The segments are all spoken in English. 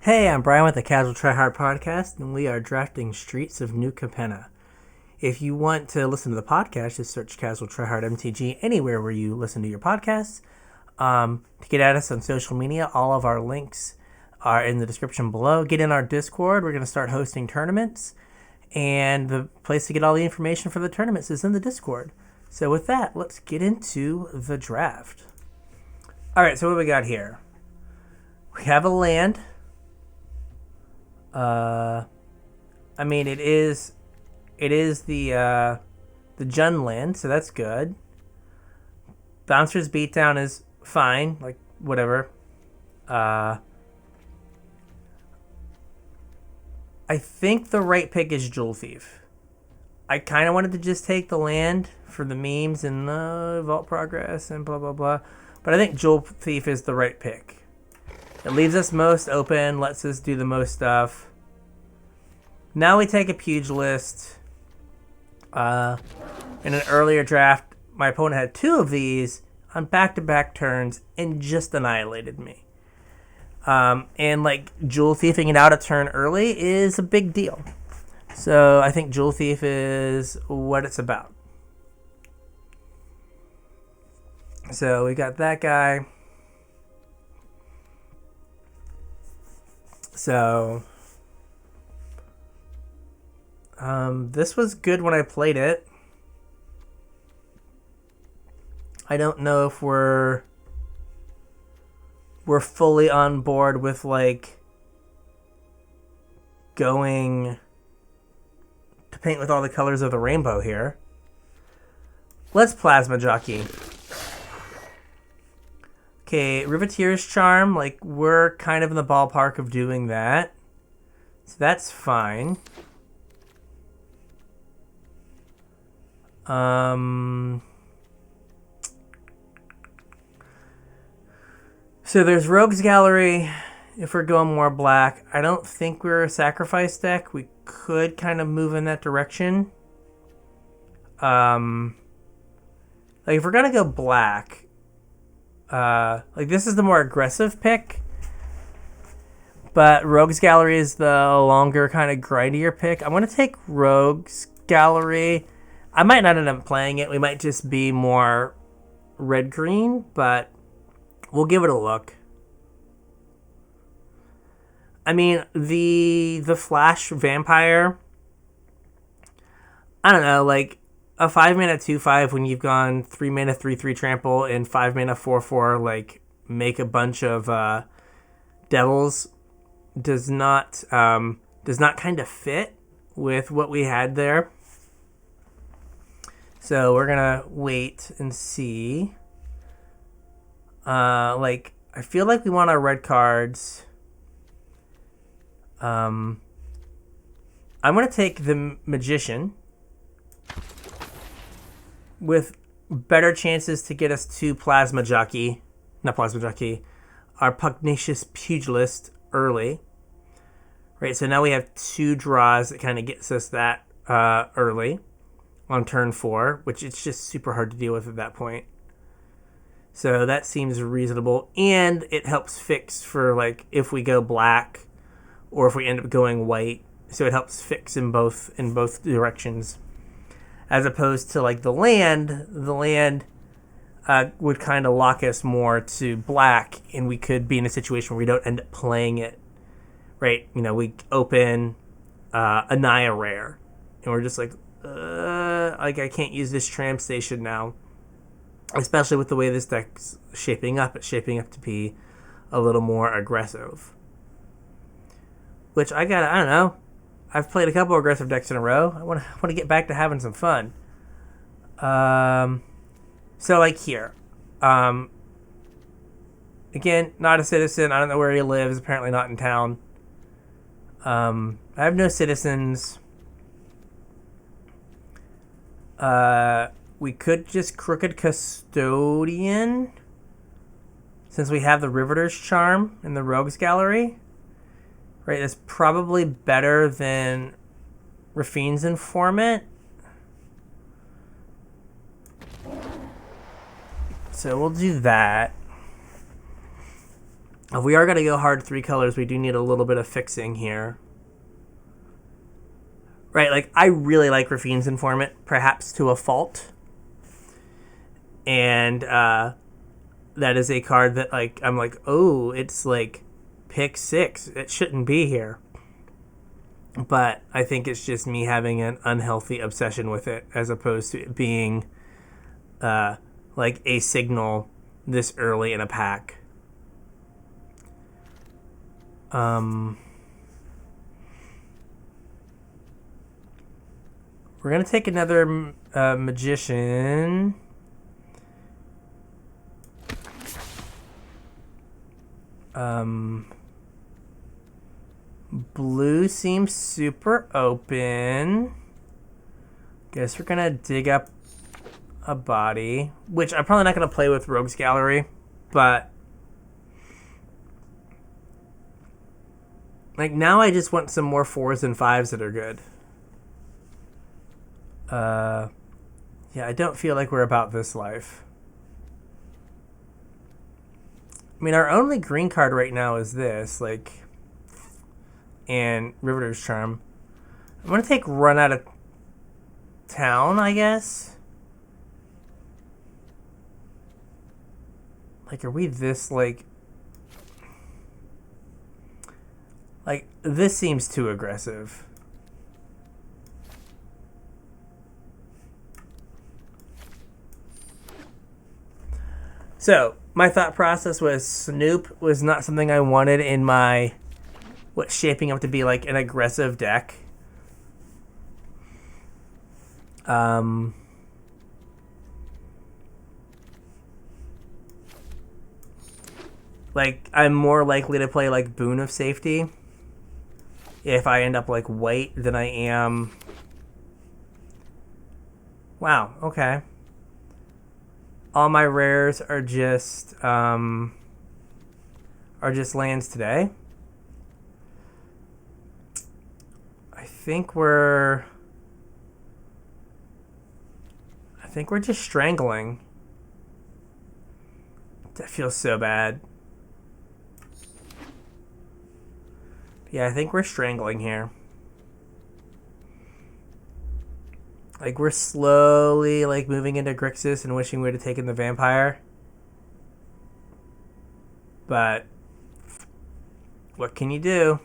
Hey, I'm Bryan with the Casual Try Hard podcast, and we are drafting Streets of New Capenna. If you want to listen to the podcast, just search Casual Try Hard MTG anywhere where you listen to your podcasts. To get at us on social media, all of our links are in the description below. Get in our Discord. We're going to start hosting tournaments, and the place to get all the information for the tournaments is in the Discord. So with that, let's get into the draft. All right, so what do we got here? We have a land. It is the Jund land, so that's good. Bouncer's Beatdown is fine, like whatever. I think the right pick is Jewel Thief. I kind of wanted to just take the land for the memes and Vault Progress and blah blah blah, but I think Jewel Thief is the right pick. It leaves us most open, lets us do the most stuff. Now we take a Pugilist. In an earlier draft, my opponent had two of these on back-to-back turns and just annihilated me. And like Jewel Thiefing it out a turn early is a big deal. So I think Jewel Thief is what it's about. So we got that guy. So this was good when I played it. I don't know if we're fully on board with like going to paint with all the colors of the rainbow here. Let's Plasma Jockey. Okay, Riveteer's Charm, like we're kind of in the ballpark of doing that. So that's fine. So there's Rogue's Gallery. If we're going more black, I don't think we're a sacrifice deck. We could kind of move in that direction. Like if we're gonna go black, like this is the more aggressive pick. But Rogue's Gallery is the longer, kind of grindier pick. I'm gonna take Rogue's Gallery. I might not end up playing it. We might just be more red-green, but we'll give it a look. I mean, the Flash Vampire, I don't know, like a 5-mana 2/5 when you've gone 3-mana 3/3 trample and 5-mana 4/4, like make a bunch of devils does not kind of fit with what we had there. So we're gonna wait and see. Like I feel like we want our red cards. I'm gonna take the Magician with better chances to get us to our Pugnacious Pugilist early. Right, so now we have two draws that kind of gets us that early on turn 4, which it's just super hard to deal with at that point. So that seems reasonable, and it helps fix for like if we go black or if we end up going white. So it helps fix in both directions, as opposed to like the land. The land would kind of lock us more to black, and we could be in a situation where we don't end up playing it. Right? You know, we open a Naya rare, and we're just like I can't use this tram station now. Especially with the way this deck's shaping up. It's shaping up to be a little more aggressive. Which I don't know. I've played a couple aggressive decks in a row. I want to get back to having some fun. So like here. Again, not a citizen. I don't know where he lives. Apparently not in town. I have no citizens. We could just Crooked Custodian, since we have the Riveter's Charm in the Rogue's Gallery. Right, that's probably better than Rafine's Informant. So we'll do that. If we are going to go hard 3 colors, we do need a little bit of fixing here. Right, like, I really like Rafine's Informant, perhaps to a fault. And that is a card that, like, I'm like, oh, it's, like, pick 6. It shouldn't be here. But I think it's just me having an unhealthy obsession with it, as opposed to it being, like, a signal this early in a pack. We're going to take another Magician. Blue seems super open. Guess we're going to dig up a body, which I'm probably not going to play with Rogues Gallery, but like now I just want some more 4s and 5s that are good. Yeah, I don't feel like we're about this life. I mean, our only green card right now is this, like, and Riveter's Charm. I'm going to take Run Out of Town, I guess. Like, are we this, like, this seems too aggressive. So, my thought process was Snoop was not something I wanted in my, what's shaping up to be like an aggressive deck. Like, I'm more likely to play like Boon of Safety if I end up like white than I am. Wow, okay. All my rares are just lands today. I think we're just strangling. That feels so bad. Yeah, I think we're strangling here. Like, we're slowly, like, moving into Grixis and wishing we'd have taken the Vampire. But what can you do?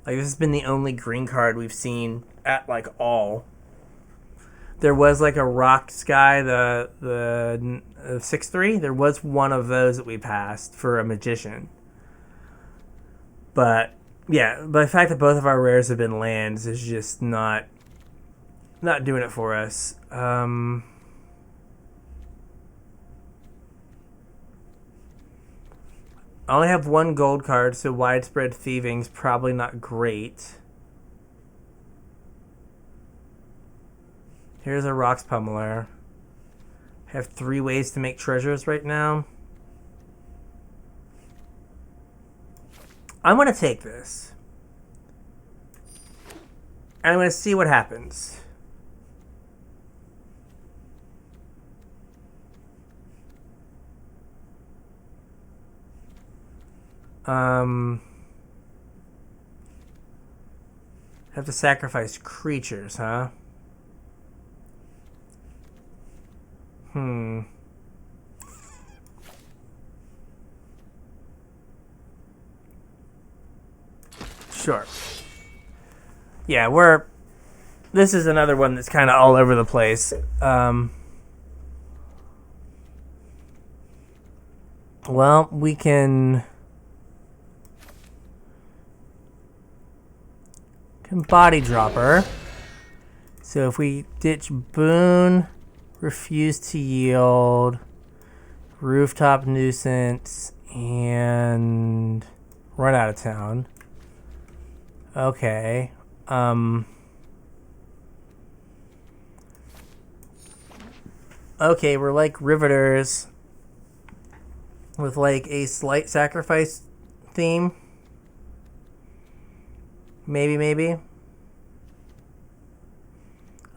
Like, this has been the only green card we've seen at, like, all. There was, like, a Rock Sky, the 6/3. There was one of those that we passed for a Magician. But yeah, but the fact that both of our rares have been lands is just not doing it for us. I only have one gold card, so Widespread Thieving's probably not great. Here's a Rocks Pummeler. I have 3 ways to make treasures right now. I'm going to take this. And I'm going to see what happens. Have to sacrifice creatures, huh? Sure. Yeah, this is another one that's kind of all over the place. Well, we can Body Dropper. So if we ditch Boon, Refuse to Yield, Rooftop Nuisance, and Run Out of Town. Okay. Okay, we're like Riveters with like a slight sacrifice theme. Maybe.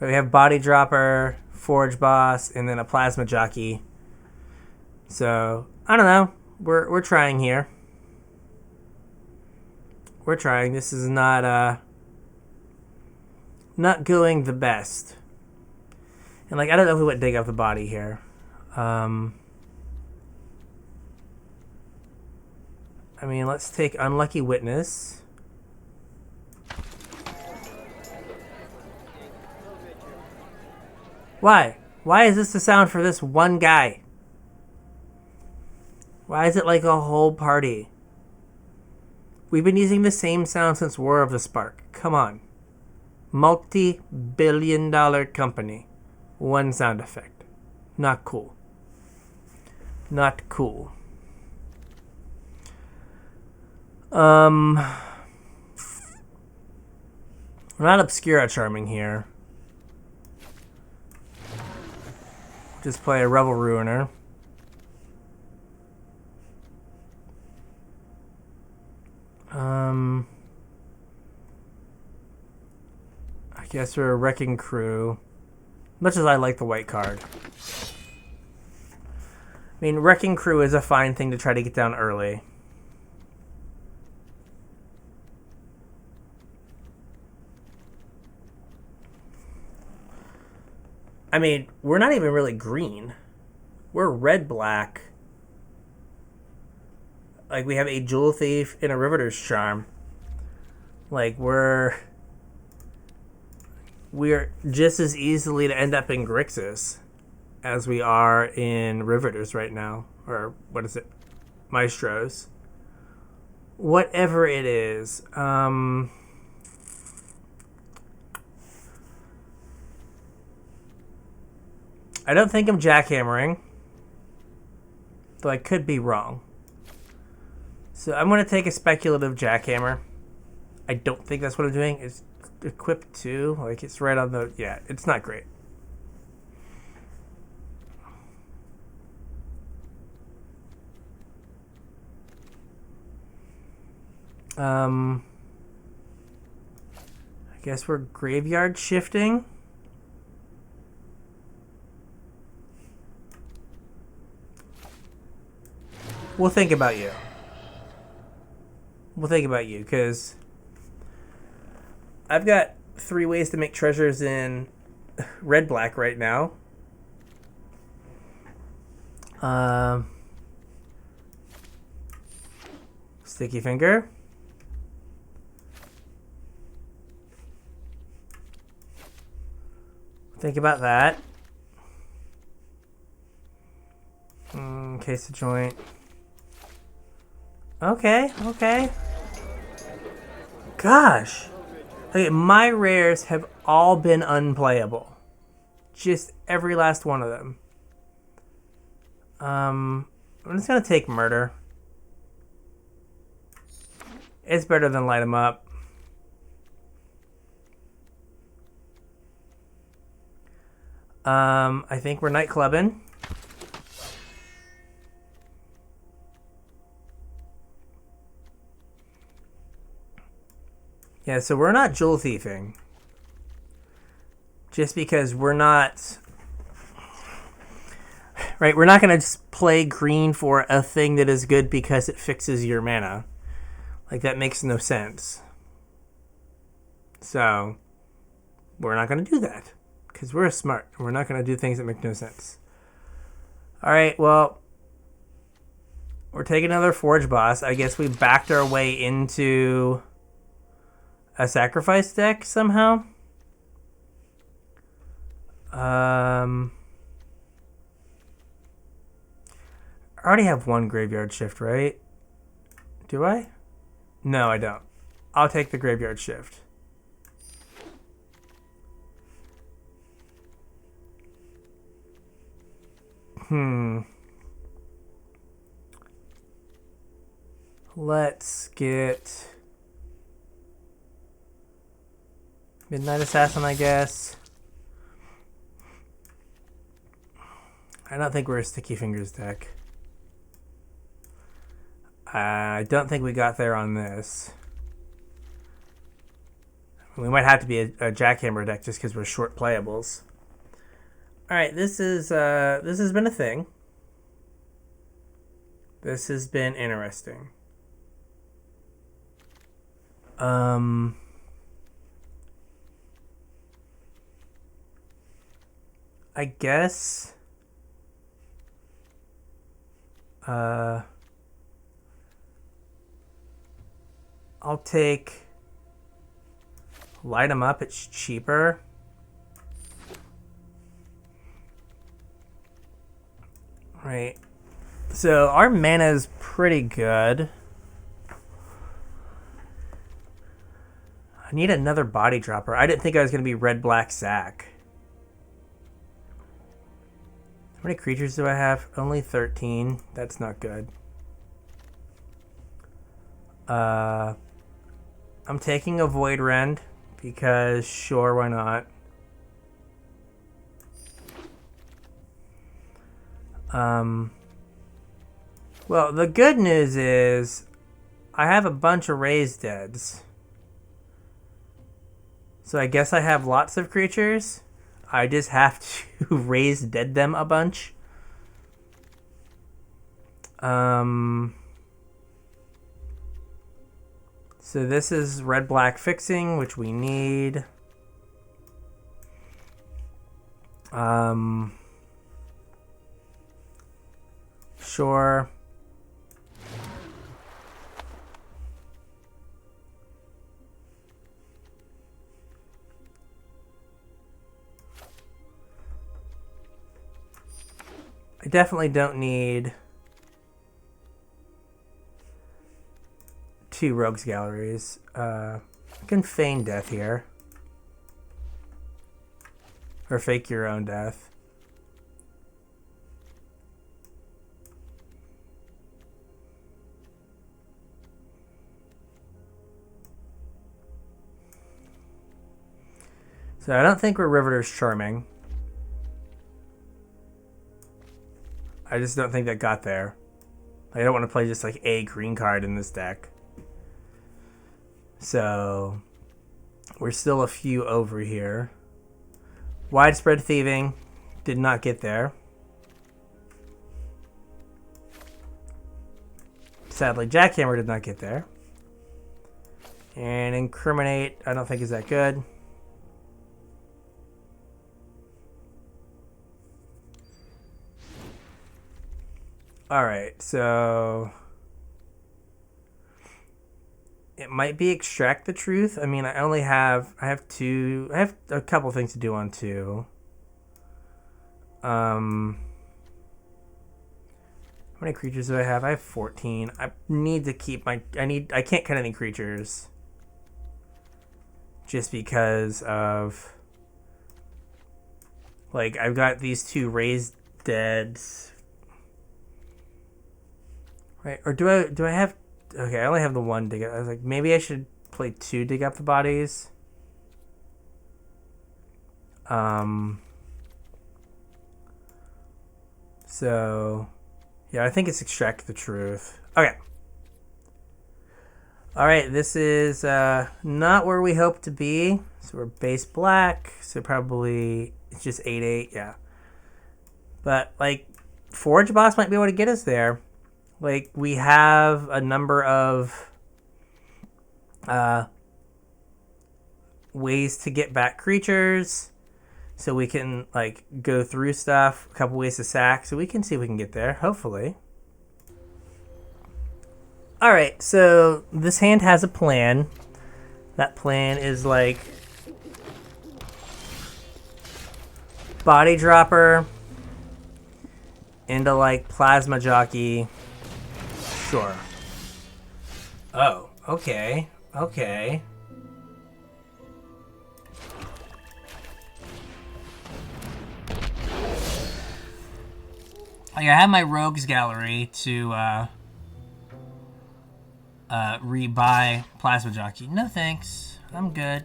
We have Body Dropper, Forge Boss, and then a Plasma Jockey. So, I don't know. We're trying here. We're trying. This is not going the best. And like I don't know if we went dig up the body here. I mean, let's take Unlucky Witness. Why? Why is this the sound for this one guy? Why is it like a whole party? We've been using the same sound since War of the Spark. Come on. Multi-billion-dollar company. One sound effect. Not cool. Not cool. We're not Obscura Charming here. Just play a Revel Ruiner. I guess we're a Wrecking Crew. Much as I like the white card. I mean, Wrecking Crew is a fine thing to try to get down early. I mean, we're not even really green. We're red-black. Like, we have a Jewel Thief and a Riveter's Charm. Like, we're just as easily to end up in Grixis as we are in Riveters right now. Or, what is it? Maestros. Whatever it is. I don't think I'm jackhammering. Though I could be wrong. So I'm going to take a speculative jackhammer. I don't think that's what I'm doing. It's equipped to. Like, it's right on the... Yeah, it's not great. I guess we're graveyard shifting. We'll think about you. We'll think about you, because I've got 3 ways to make treasures in red-black right now. Sticky Finger. Think about that. Case of Joint. Okay. Gosh. Okay, my rares have all been unplayable. Just every last one of them. I'm just gonna take Murder. It's better than Light 'em Up. I think we're nightclubbing. Yeah, so we're not jewel thieving. Just because we're not... Right, we're not going to just play green for a thing that is good because it fixes your mana. Like, that makes no sense. So, we're not going to do that. Because we're smart. We're not going to do things that make no sense. Alright, well... We're taking another Forge Boss. I guess we backed our way into... a sacrifice deck somehow. I already have one graveyard shift, right? Do I? No, I don't. I'll take the graveyard shift. Let's get Midnight Assassin, I guess. I don't think we're a Sticky Fingers deck. I don't think we got there on this. We might have to be a Jackhammer deck just because we're short playables. Alright, this has been a thing. This has been interesting. I guess I'll take Light 'em Up, it's cheaper. Right. So our mana is pretty good. I need another body dropper. I didn't think I was going to be red-black Sac'd. How many creatures do I have? Only 13. That's not good. I'm taking a Void Rend because sure, why not? Well, the good news is I have a bunch of Raised Deads. So I guess I have lots of creatures. I just have to raise dead them a bunch. So this is red-black fixing, which we need. Sure. I definitely don't need 2 Rogues Galleries. I can feign death here. Or fake your own death. So I don't think we're Riveter's Charming. I just don't think that got there. I don't want to play just like a green card in this deck. So we're still a few over here. Widespread Thieving did not get there. Sadly, Jackhammer did not get there. And Incriminate, I don't think is that good. Alright, so it might be Extract the Truth. I mean, I have a couple things to do on 2. How many creatures do I have? I have 14. I need to keep I can't cut any creatures. Just because of, like, I've got these 2 Raised Deads. Right, or do I have... Okay, I only have the 1 dig up. I was like, maybe I should play 2 dig up the bodies. So, yeah, I think it's Extract the Truth. Okay. Alright, this is not where we hope to be. So we're base black, so probably it's just 8/8, yeah. But, like, Forge Boss might be able to get us there. Like, we have a number of ways to get back creatures, so we can, like, go through stuff. A couple ways to sack, so we can see if we can get there, hopefully. Alright, so this hand has a plan. That plan is, like, Body Dropper into, like, Plasma Jockey. Sure. Oh, okay. Okay. Like, I have my Rogues Gallery to rebuy Plasma Jockey. No thanks. I'm good.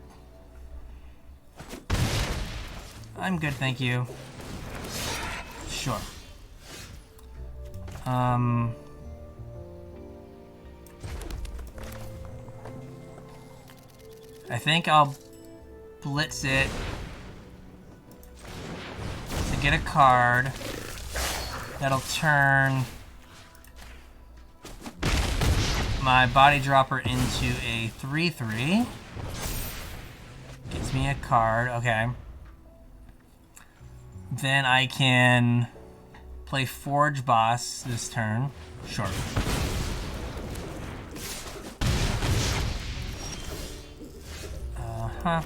I'm good, thank you. Sure. I think I'll blitz it to get a card that'll turn my body dropper into a 3/3. Gives me a card. Okay. Then I can play Forge Boss this turn. Sure. Uh-huh.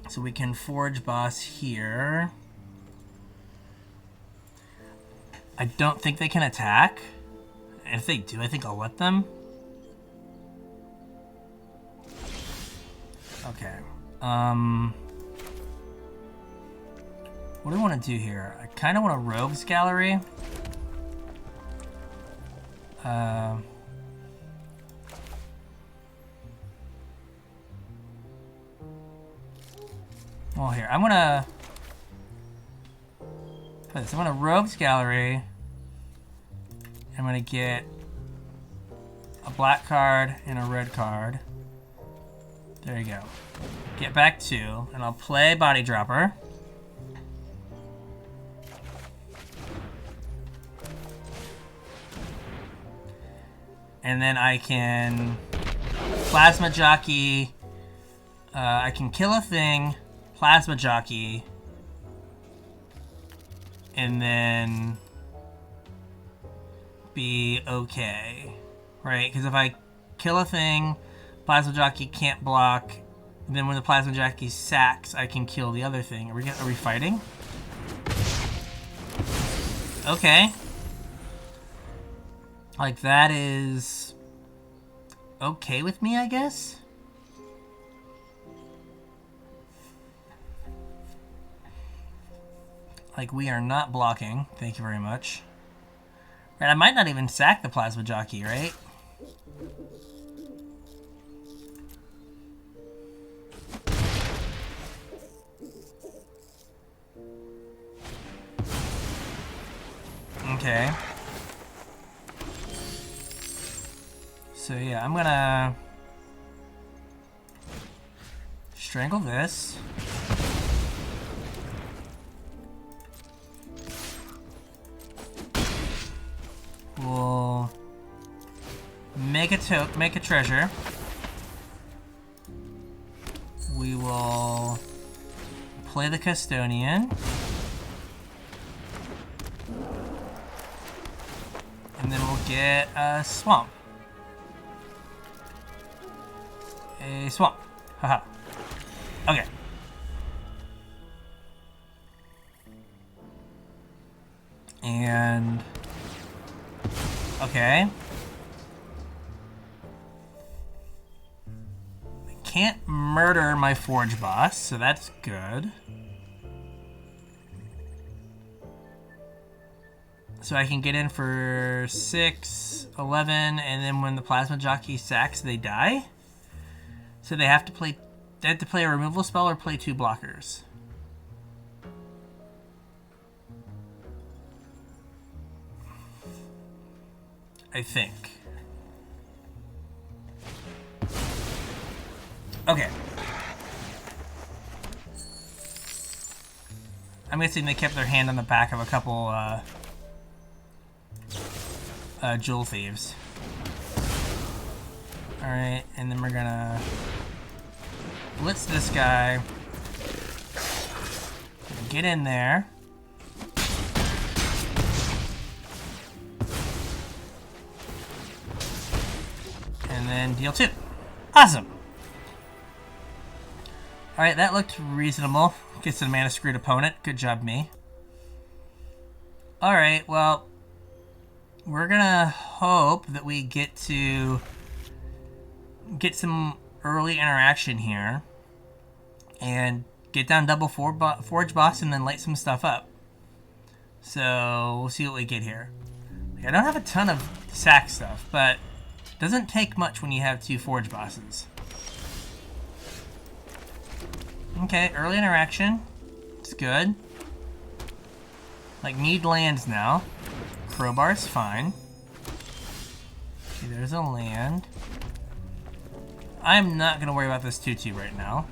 So we can Forge Boss here. I don't think they can attack. And if they do, I think I'll let them. Okay. What do I want to do here? I kind of want a Rogues Gallery. Well, here, I'm gonna put this. I'm gonna Rogues Gallery. I'm gonna get a black card and a red card. There you go. Get back 2, and I'll play Body Dropper. And then I can Plasma Jockey. I can kill a thing, Plasma Jockey, and then be okay, right? Because if I kill a thing, Plasma Jockey can't block. Then when the Plasma Jockey sacks, I can kill the other thing. Are we fighting? Okay. Like, that is okay with me, I guess? Like, we are not blocking. Thank you very much. Right, I might not even sack the Plasma Jockey, right? Okay. So yeah, I'm gonna strangle this. We'll make a treasure. We will play the Custodian. And then we'll get a swamp. A swamp. Haha. Okay. And okay. I can't murder my Forge Boss, so that's good. So I can get in for 6, 11, and then when the Plasma Jockey sacks, they die. So they have to play a removal spell or play 2 blockers. I think. Okay. I'm guessing they kept their hand on the back of a couple Jewel Thieves. Alright, and then we're gonna blitz this guy. Get in there. And then deal 2. Awesome! Alright, that looked reasonable. Gets a mana screwed opponent. Good job, me. Alright, well, we're gonna hope that we get to get some early interaction here and get down double Forge Boss and then light some stuff up. So we'll see what we get here. I don't have a ton of sack stuff, but it doesn't take much when you have 2 Forge Bosses. Okay, early interaction. It's good. Like, need lands now. Crowbar's fine. Okay, there's a land. I'm not going to worry about this 2/2 right now.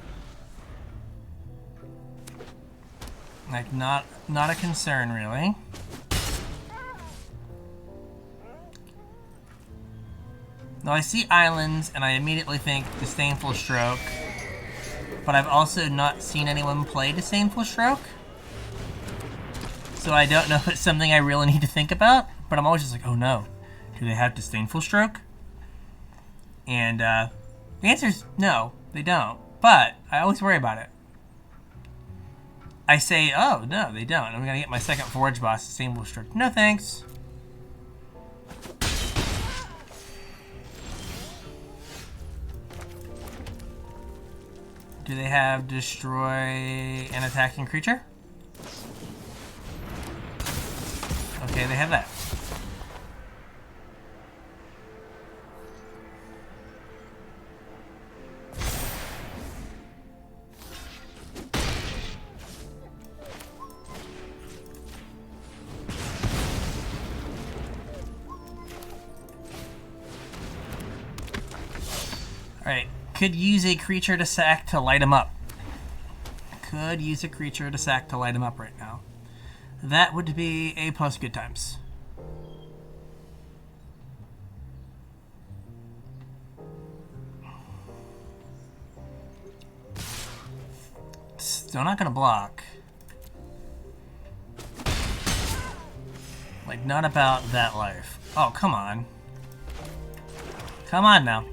Like, not a concern, really. Now I see islands and I immediately think Disdainful Stroke, but I've also not seen anyone play Disdainful Stroke. So I don't know if it's something I really need to think about, but I'm always just like, oh no, do they have Disdainful Stroke? And the answer is no, they don't. But I always worry about it. I say, oh no, they don't. I'm gonna get my second Forge boss, Disdainful Stroke. No thanks. Do they have destroy an attacking creature? Okay, they have that. Alright, could use a creature to sack to light him up. Could use a creature to sack to light him up right now. That would be A plus good times. Still not gonna block. Like, not about that life. Oh, come on. Come on now.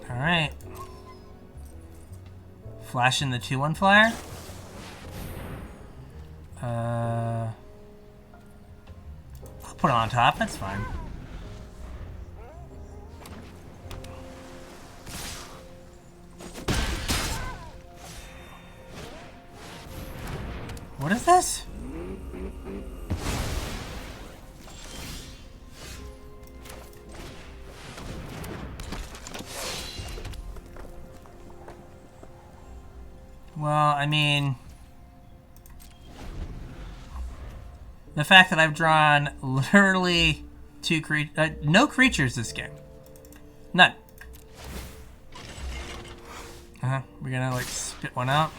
Alright. Flash in the 2/1 flyer. I'll put it on top, that's fine. What is this? Well, I mean, the fact that I've drawn literally no creatures this game. None. We're gonna like spit one out.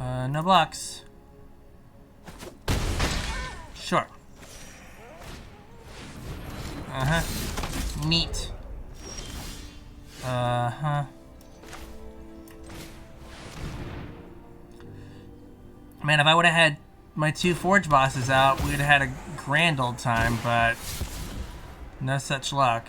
No blocks. Sure. Neat. Man, if I would have had my 2 Forge bosses out, we would have had a grand old time, but no such luck.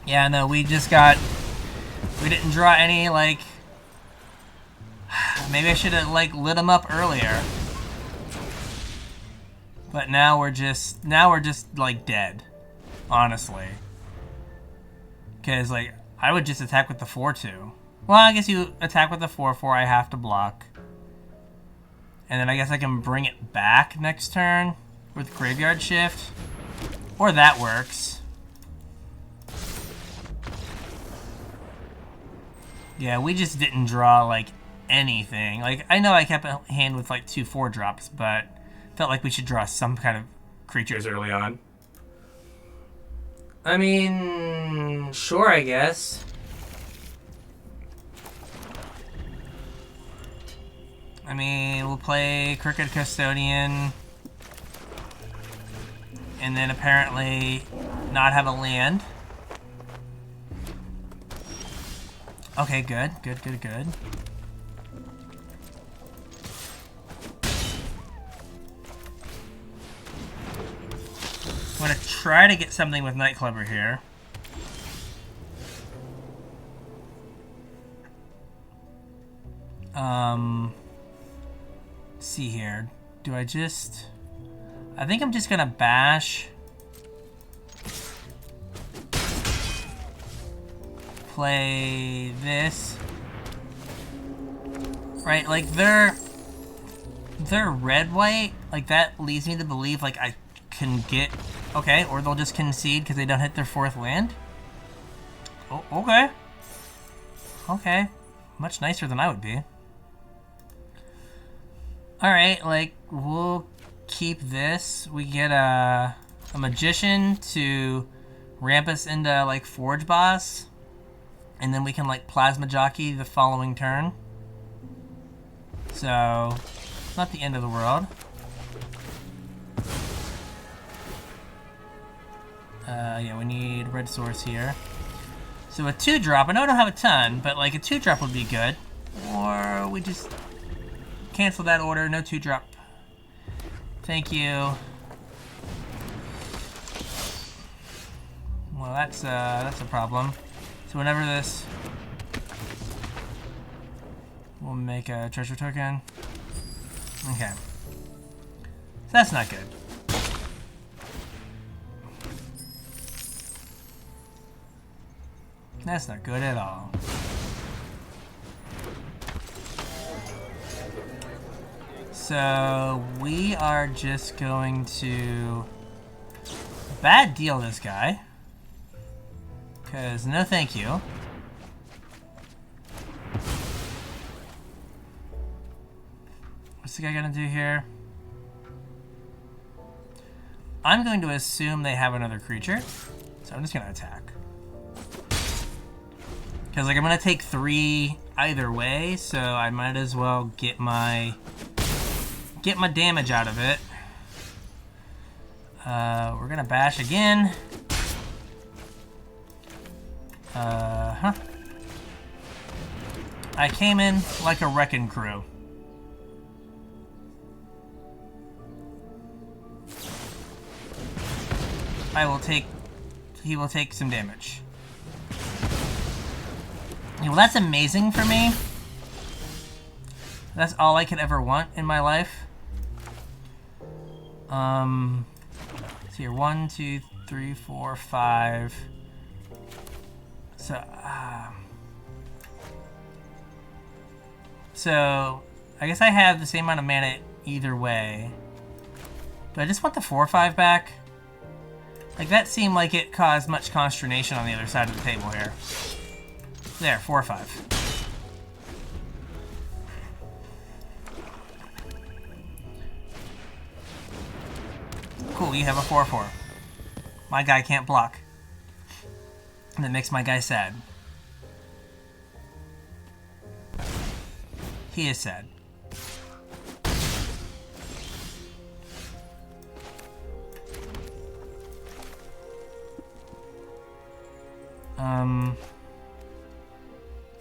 Yeah, no, we didn't draw any, like, maybe I should have, like, lit them up earlier. But now we're just, like, dead, honestly. Because, like, I would just attack with the 4/2. Well, I guess you attack with the 4/4, I have to block. And then I guess I can bring it back next turn with Graveyard Shift. Or that works. Yeah, we just didn't draw, like, anything. Like, I know I kept a hand with, like, 2 4-drops, but felt like we should draw some kind of creatures early on. I mean, sure, I guess. I mean, we'll play Crooked Custodian. And then apparently not have a land. Okay, good. I'm gonna try to get something with Nightclubber here. Let's see here. Do I just... I think I'm just gonna bash. Play this. Right, like they're red-white. Like that leads me to believe like I can get... Okay, or they'll just concede because they don't hit their 4th land. Oh, okay. Okay. Much nicer than I would be. Alright, like, we'll keep this. We get a magician to ramp us into, like, Forge Boss. And then we can, like, Plasma Jockey the following turn. So, not the end of the world. Yeah, we need red source here. So a 2-drop, I know I don't have a ton, but like a 2-drop would be good. Or we just cancel that order, no 2-drop. Thank you. Well, that's a problem. So whenever this, we'll make a treasure token. Okay. So that's not good. That's not good at all. So we are just going to bad deal this guy. Because no thank you. What's the guy gonna do here? I'm going to assume they have another creature. So I'm just gonna attack. Because like I'm gonna take 3 either way, so I might as well get my damage out of it. We're gonna bash again. I came in like a wrecking crew. He will take some damage. Yeah, well, that's amazing for me. That's all I could ever want in my life. So here, 1, 2, 3, 4, 5. So I guess I have the same amount of mana either way. Do I just want the 4/5 back? Like that seemed like it caused much consternation on the other side of the table here. There, 4/5. Cool, you have a 4/4. My guy can't block. And that makes my guy sad. He is sad.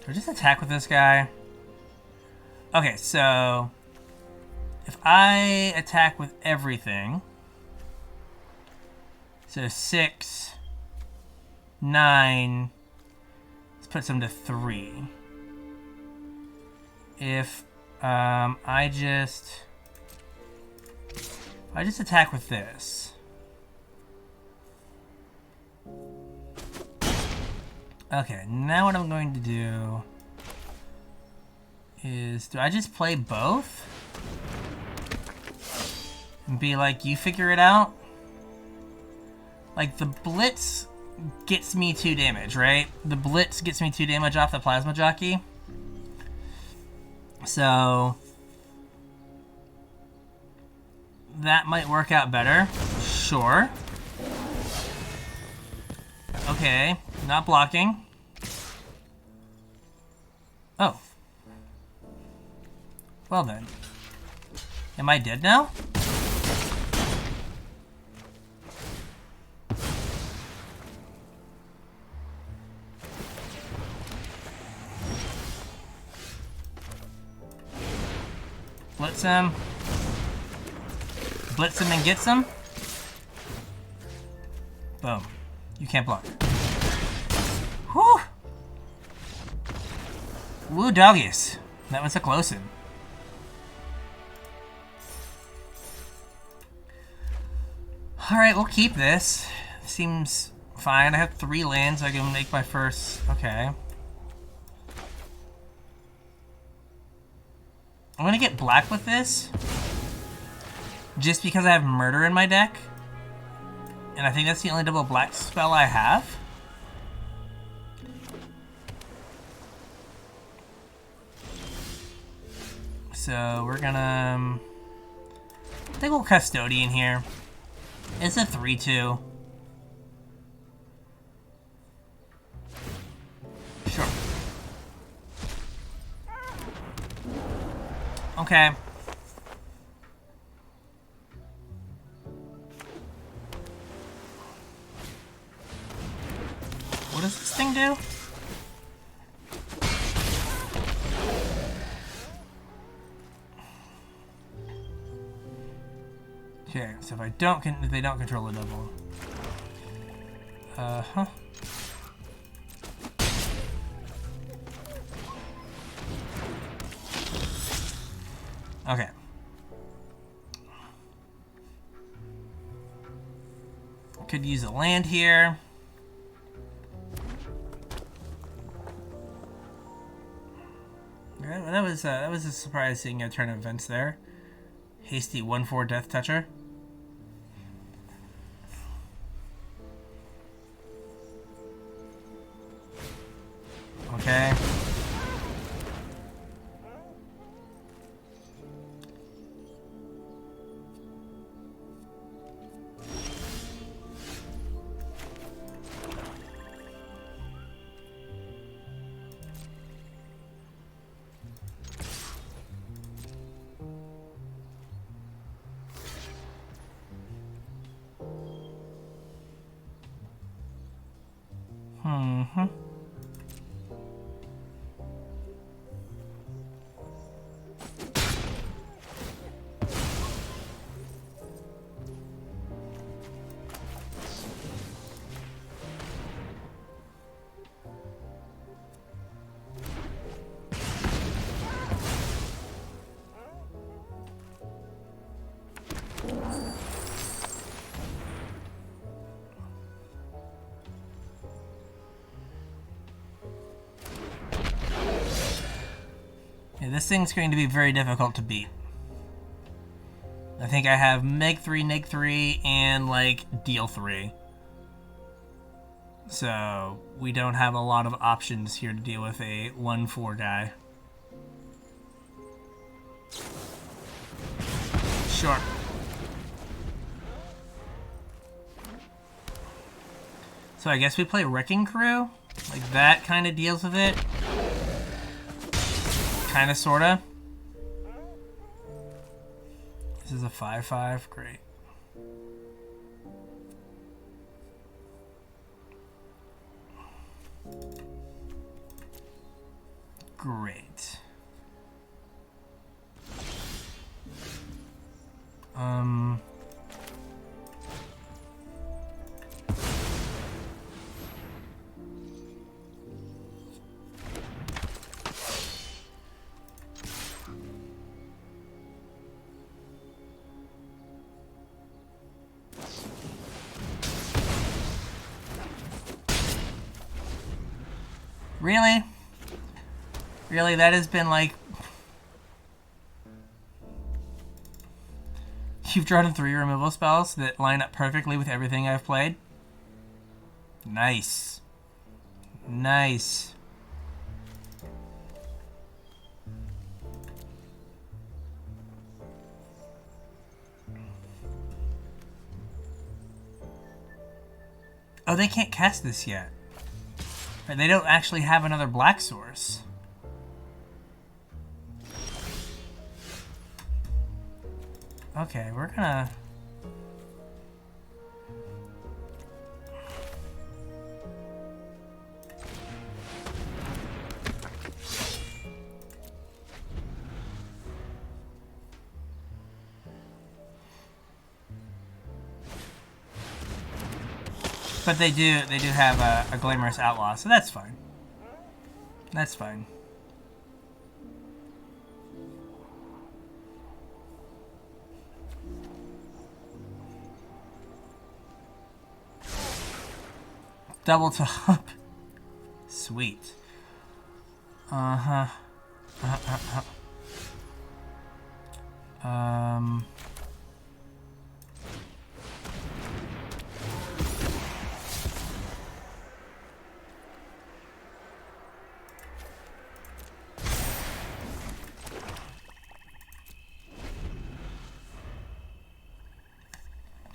Do I just attack with this guy? Okay, so if I attack with everything, so 6, 9, let's put some to 3. If I just attack with this. Okay, now what I'm going to do is, do I just play both? And be like, you figure it out? Like, the Blitz gets me 2 damage, right? The Blitz gets me 2 damage off the Plasma Jockey. So that might work out better. Sure. Okay, not blocking. Oh. Well then. Am I dead now? Blitz him. Blitz him and gets him. Boom. You can't block. Whew! Woo doggies. That was a close one. Alright, we'll keep this. Seems fine. I have 3 lands, so I can make my first. Okay. I'm gonna get black with this. Just because I have murder in my deck. And I think that's the only double black spell I have. so we're gonna... I think we'll Custodian here. It's a 3-2. Sure. Okay. What does this thing do? Okay, so if they don't control the double. Uh-huh. Okay. Could use a land here. That was a surprising turn of events there. Hasty 1/4 Death Toucher. Okay. Mm-hmm. Yeah, this thing's going to be very difficult to beat. I think I have Meg 3, Neg 3, and, like, Deal 3. So, we don't have a lot of options here to deal with a 1/4 guy. Sure. So I guess we play Wrecking Crew? Like, that kind of deals with it? Kinda, sorta. This is a 5/5. Great. Great. Really? Really? That has been like... You've drawn 3 removal spells that line up perfectly with everything I've played? Nice. Nice. Oh, they can't cast this yet. They don't actually have another black source. Okay, we're gonna... But they do have a Glamorous Outlaw, so that's fine. That's fine. Double top. Sweet. Uh-huh.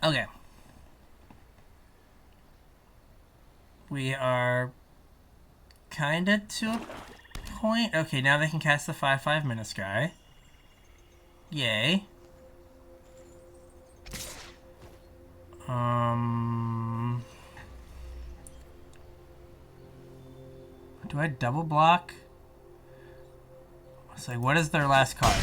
Okay. We are kinda to a point. Okay, now they can cast the 5/5 Menace. Yay. Do I double block? It's like, what is their last card?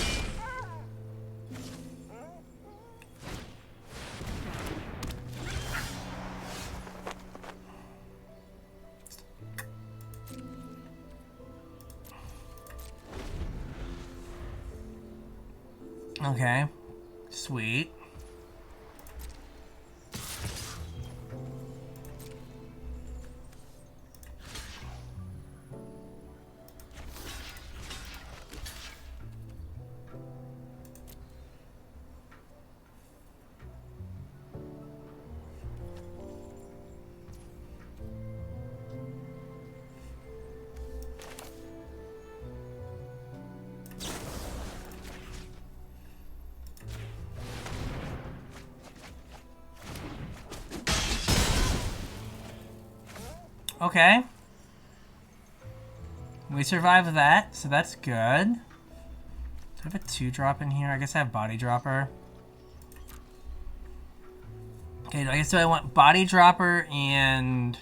Okay. Sweet. Okay. We survived that, so that's good. Do I have a 2-drop in here? I guess I have Body Dropper. Okay, I guess I want Body Dropper and...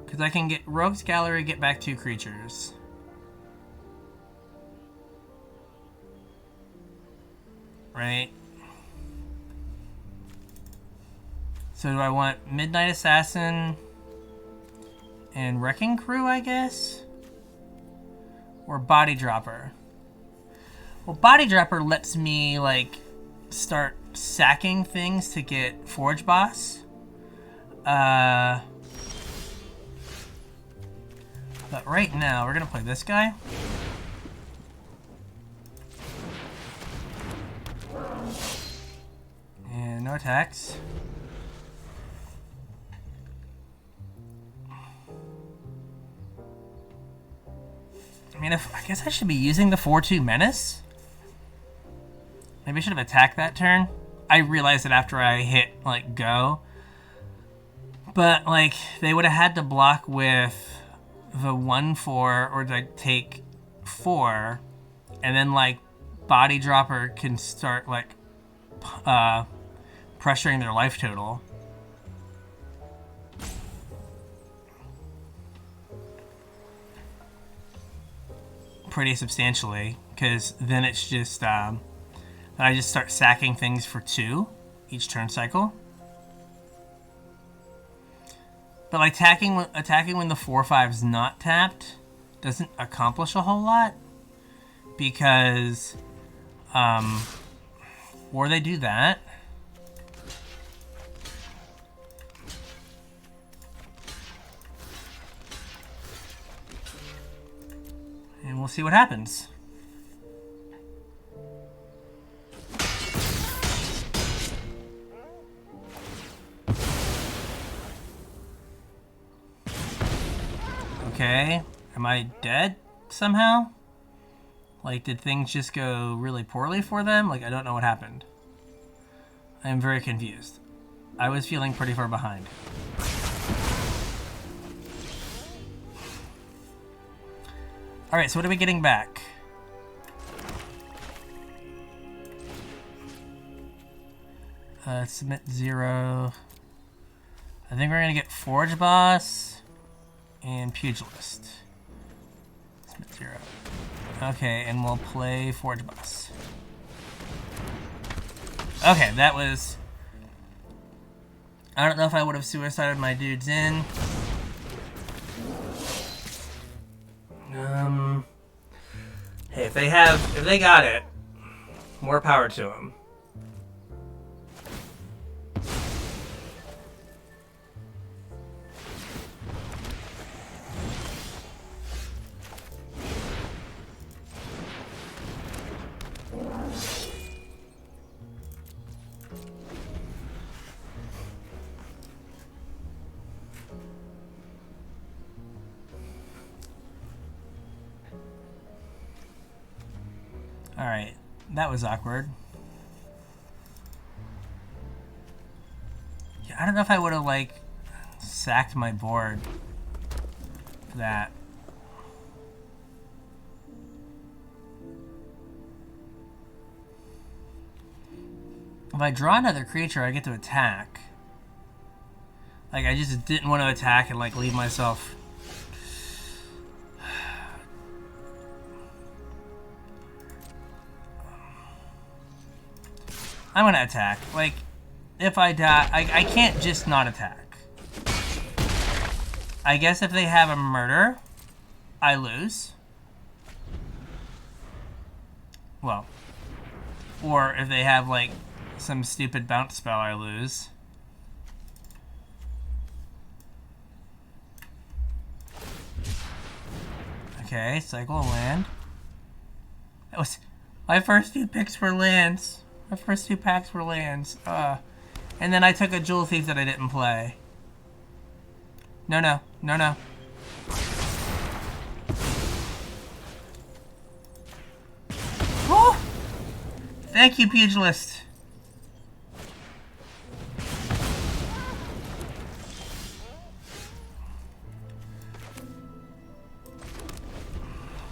Because I can get Rogue's Gallery, get back 2 creatures. Right? So do I want Midnight Assassin and Wrecking Crew, I guess? Or Body Dropper? Well, Body Dropper lets me, like, start sacking things to get Forge Boss. But right now, we're gonna play this guy. And no attacks. I mean, I guess I should be using the 4/2 Menace. Maybe I should have attacked that turn. I realized it after I hit, like, go. But, like, they would have had to block with the 1/4 or, like, take 4. And then, like, Body Dropper can start, like, pressuring their life total. Pretty substantially, because then it's just I just start sacking things for 2 each turn cycle. But like attacking when the 4/5's not tapped doesn't accomplish a whole lot, because or they do that. And we'll see what happens. Okay, am I dead somehow? Like, did things just go really poorly for them? Like, I don't know what happened. I am very confused. I was feeling pretty far behind. Alright, so what are we getting back? Submit 0. I think we're gonna get Forge Boss and Pugilist. Submit 0. Okay, and we'll play Forge Boss. Okay, that was... I don't know if I would have suicided my dudes in. Hey, if they got it, more power to them. Alright, that was awkward. I don't know if I would have, like, sacked my board for that. If I draw another creature, I get to attack. Like, I just didn't want to attack and, like, leave myself... I'm gonna attack. Like, if I die... I can't just not attack. I guess if they have a murder, I lose. Well. Or if they have, like, some stupid bounce spell, I lose. Okay, cycle a land. That was... My first 2 picks were lands. My first 2 packs were lands. And then I took a Jewel Thief that I didn't play. No, no. No, no. Oh! Thank you, Pugilist.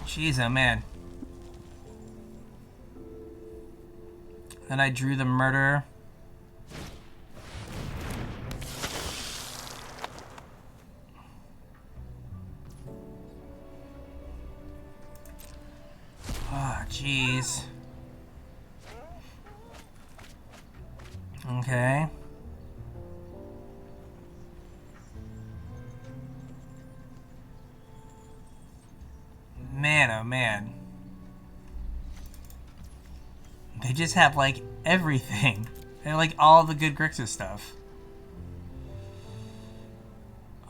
Jeez, oh man. Then I drew the murder. Oh, jeez. Okay. Man, oh man. They just have, like, everything. They have, like, all the good Grixis stuff.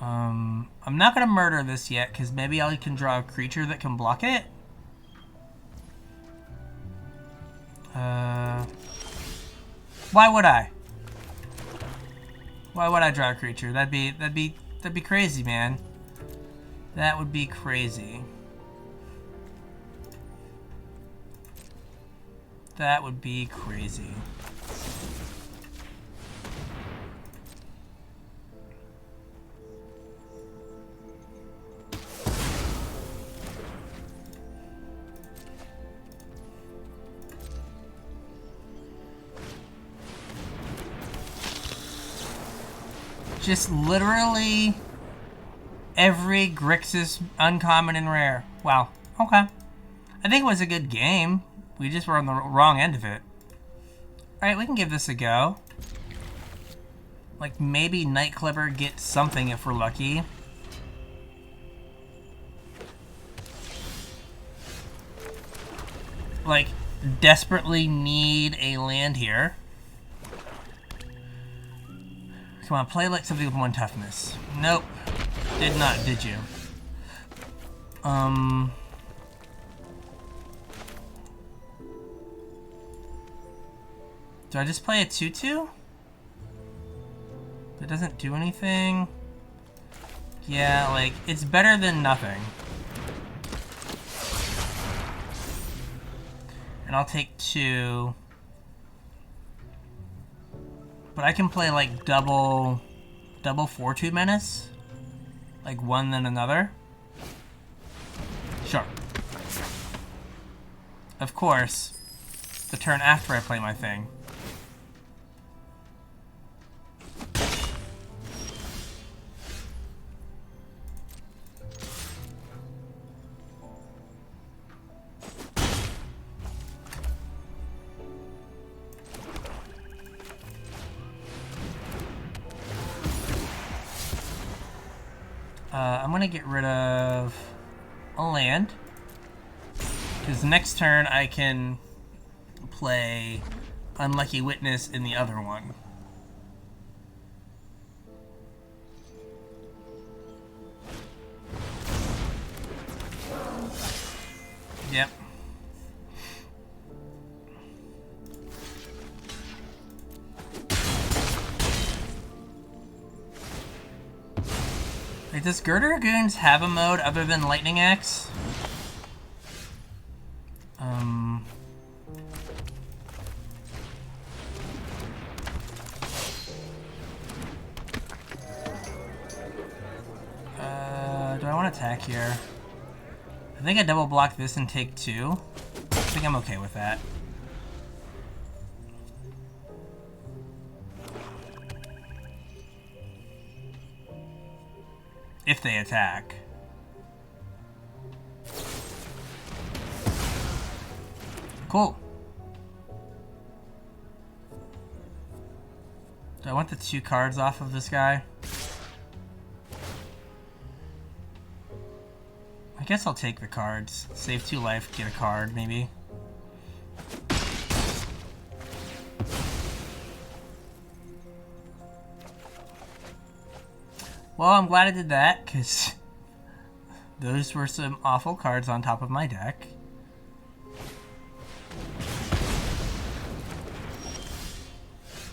I'm not gonna murder this yet, because maybe I can draw a creature that can block it. Why would I? Why would I draw a creature? That'd be crazy, man. That would be crazy. That would be crazy. Just literally every Grixis uncommon and rare. Wow. Okay. I think it was a good game. We just were on the wrong end of it. Alright, we can give this a go. Like, maybe Night Clipper gets something if we're lucky. Like, desperately need a land here. Come on, play like something with 1 toughness. Nope. Did not, did you? Do I just play a 2/2? That doesn't do anything? Yeah, like, it's better than nothing. And I'll take 2. But I can play, like, double 4/2 menace? Like, one then another? Sure. Of course, the turn after I play my thing. I'm gonna get rid of a land, because next turn I can play Unlucky Witness in the other one. Yep. Wait, does Girder Dragoons have a mode other than Lightning Axe? attack here. I think I double block this and take 2. I think I'm okay with that. If they attack. Cool. Do I want the 2 cards off of this guy? I guess I'll take the cards. Save 2 life, get a card, maybe. Well, I'm glad I did that, because those were some awful cards on top of my deck.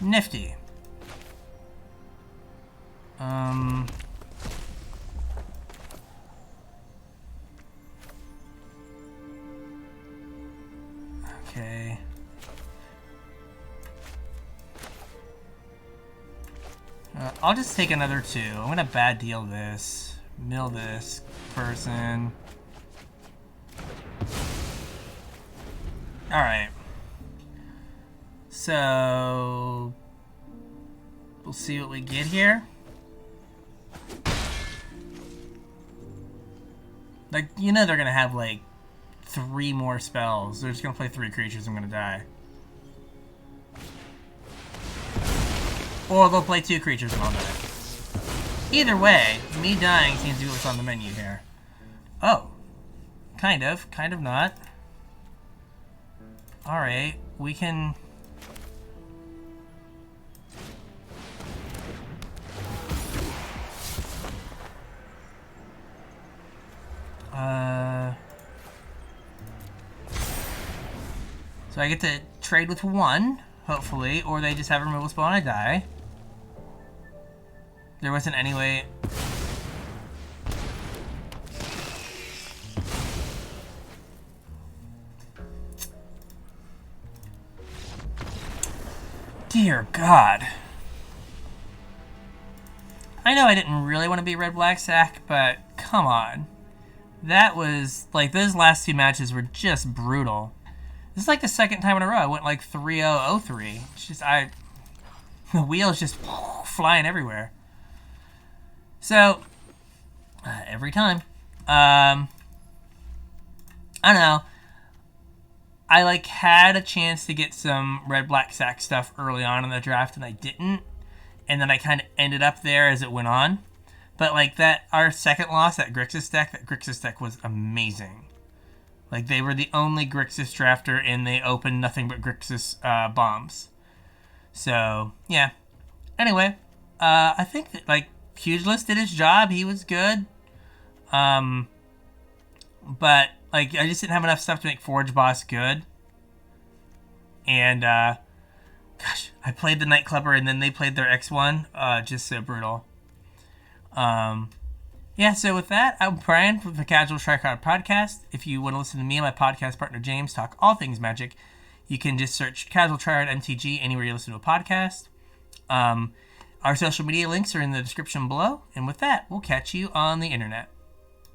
Nifty. Okay. I'll just take another 2. I'm gonna bad deal this. Mill this person. Alright. So we'll see what we get here. Like, you know they're gonna have like 3 more spells. They're just gonna play 3 creatures, I'm gonna die. Or they'll play 2 creatures and I'll die. Either way, me dying seems to be what's on the menu here. Oh. Kind of not. Alright, we can... So I get to trade with 1, hopefully, or they just have a removal spell and I die. There wasn't any way... Dear God. I know I didn't really want to be red-black Sac, but come on. That was, like, those last 2 matches were just brutal. This is like the 2nd time in a row I went like 3-0-0-3. It's just, the wheel's just flying everywhere. So, every time. I don't know. I, like, had a chance to get some red-black Sac stuff early on in the draft, and I didn't. And then I kind of ended up there as it went on. But, like, our second loss, that Grixis deck was amazing. Like, they were the only Grixis drafter, and they opened nothing but Grixis bombs. So, yeah. Anyway, I think that, like, Pugilist did his job. He was good. But, like, I just didn't have enough stuff to make Forge Boss good. And, gosh, I played the Nightclubber, and then they played their X1. Just so brutal. Yeah, so with that, I'm Bryan from the Casual Try Hard podcast. If you want to listen to me and my podcast partner James talk all things Magic, you can just search CasualTryHardMTG anywhere you listen to a podcast. Our social media links are in the description below. And with that, we'll catch you on the internet.